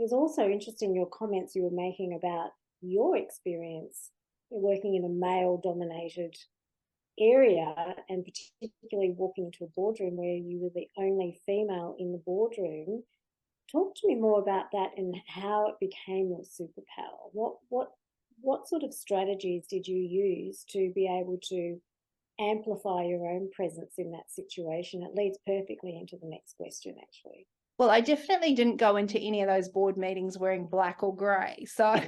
was also interesting, your comments you were making about your experience working in a male-dominated area, and particularly walking into a boardroom where you were the only female in the boardroom. Talk to me more about that and how it became your superpower. What sort of strategies did you use to be able to amplify your own presence in that situation? It leads perfectly into the next question, actually. Well, I definitely didn't go into any of those board meetings wearing black or grey. So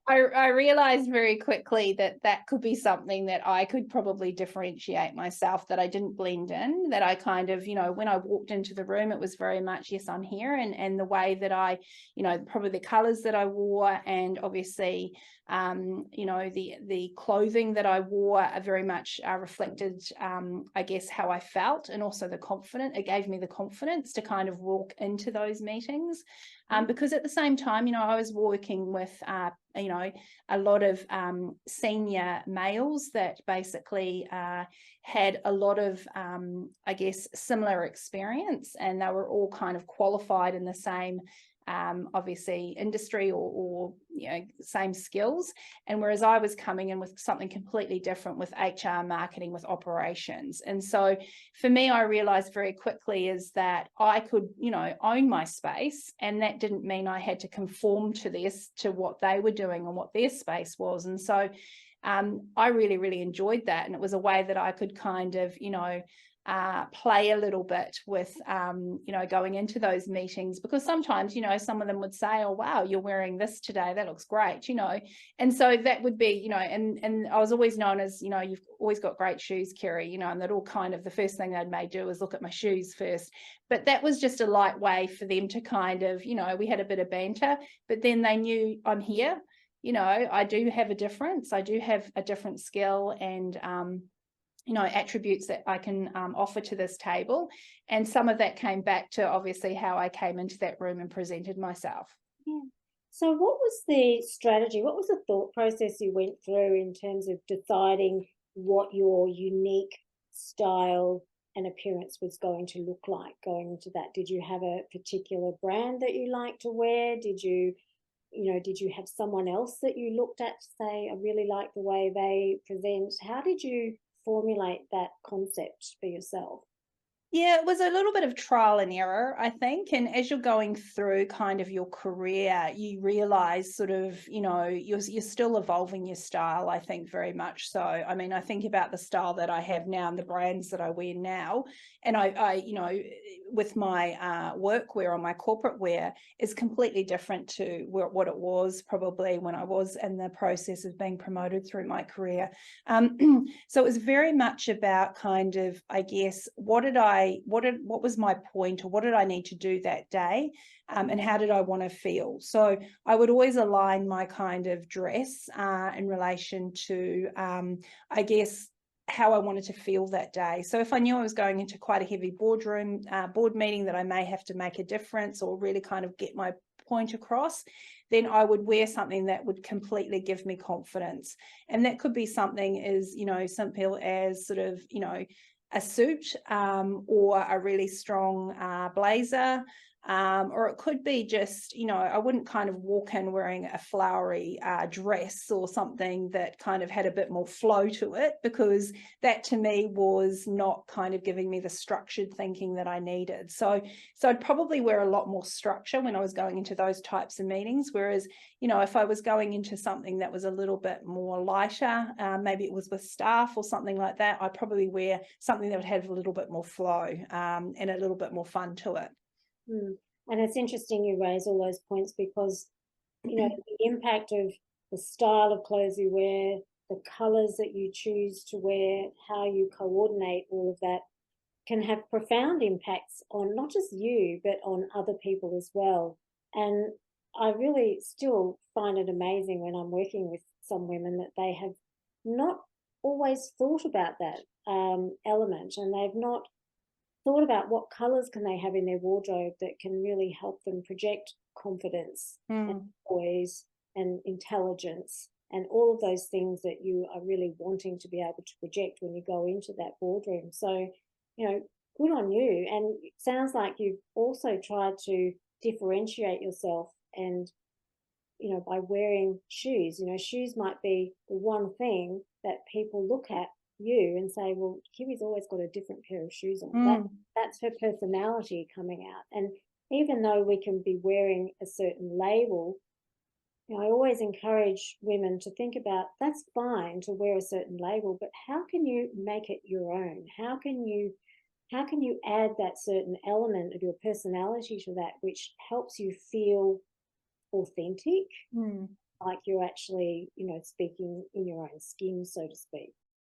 I realized very quickly that that could be something that I could probably differentiate myself, that I didn't blend in, that I kind of, when I walked into the room, it was very much, yes, I'm here. And the way that I, probably the colors that I wore, and obviously, the clothing that I wore very much reflected, I guess, how I felt, and also the confidence. It gave me the confidence to kind of walk into those meetings. Because at the same time, I was working with, a lot of senior males that basically had a lot of, I guess, similar experience, and they were all kind of qualified in the same obviously industry or same skills. And whereas I was coming in with something completely different, with HR, marketing, with operations. And so for me, I realized very quickly is that I could own my space, and that didn't mean I had to conform to what they were doing and what their space was. And so I really, really enjoyed that. And it was a way that I could kind of play a little bit with, going into those meetings, because sometimes, some of them would say, oh, wow, you're wearing this today. That looks great, And so that would be, and I was always known as, you've always got great shoes, Kiri, and that all kind of the first thing they'd may do is look at my shoes first. But that was just a light way for them to kind of, we had a bit of banter, but then they knew I'm here. I do have a difference. I do have a different skill and, attributes that I can offer to this table. And some of that came back to obviously how I came into that room and presented myself. Yeah. So what was the strategy? What was the thought process you went through in terms of deciding what your unique style and appearance was going to look like going into that? Did you have a particular brand that you like to wear? Did you have someone else that you looked at to say, I really like the way they present? How did you formulate that concept for yourself? Yeah, it was a little bit of trial and error, I think. And as you're going through kind of your career, you realize sort of, you're still evolving your style, I think, very much so. I mean, I think about the style that I have now and the brands that I wear now. And I with my workwear or my corporate wear is completely different to what it was probably when I was in the process of being promoted through my career. So it was very much about kind of, I guess, what was my point, or what did I need to do that day, and how did I want to feel? So I would always align my kind of dress in relation to, I guess, how I wanted to feel that day. So if I knew I was going into quite a heavy board meeting that I may have to make a difference or really kind of get my point across, then I would wear something that would completely give me confidence. And that could be something as, simple as sort of, a suit or a really strong blazer. Or it could be just, I wouldn't kind of walk in wearing a flowery dress or something that kind of had a bit more flow to it, because that to me was not kind of giving me the structured thinking that I needed. So I'd probably wear a lot more structure when I was going into those types of meetings. Whereas, if I was going into something that was a little bit more lighter, maybe it was with staff or something like that, I'd probably wear something that would have a little bit more flow and a little bit more fun to it. And it's interesting you raise all those points, because the impact of the style of clothes you wear, the colors that you choose to wear, how you coordinate all of that can have profound impacts on not just you but on other people as well. And I really still find it amazing when I'm working with some women that they have not always thought about that element, and they've not thought about what colors can they have in their wardrobe that can really help them project confidence and poise and intelligence and all of those things that you are really wanting to be able to project when you go into that boardroom. So, good on you. And it sounds like you've also tried to differentiate yourself, and by wearing shoes. Shoes might be the one thing that people look at you and say, well, Kiri's always got a different pair of shoes on. That's her personality coming out. And even though we can be wearing a certain label, I always encourage women to think about, that's fine to wear a certain label, but how can you make it your own? How can you add that certain element of your personality to that, which helps you feel authentic, like you're actually, speaking in your own skin, so to speak.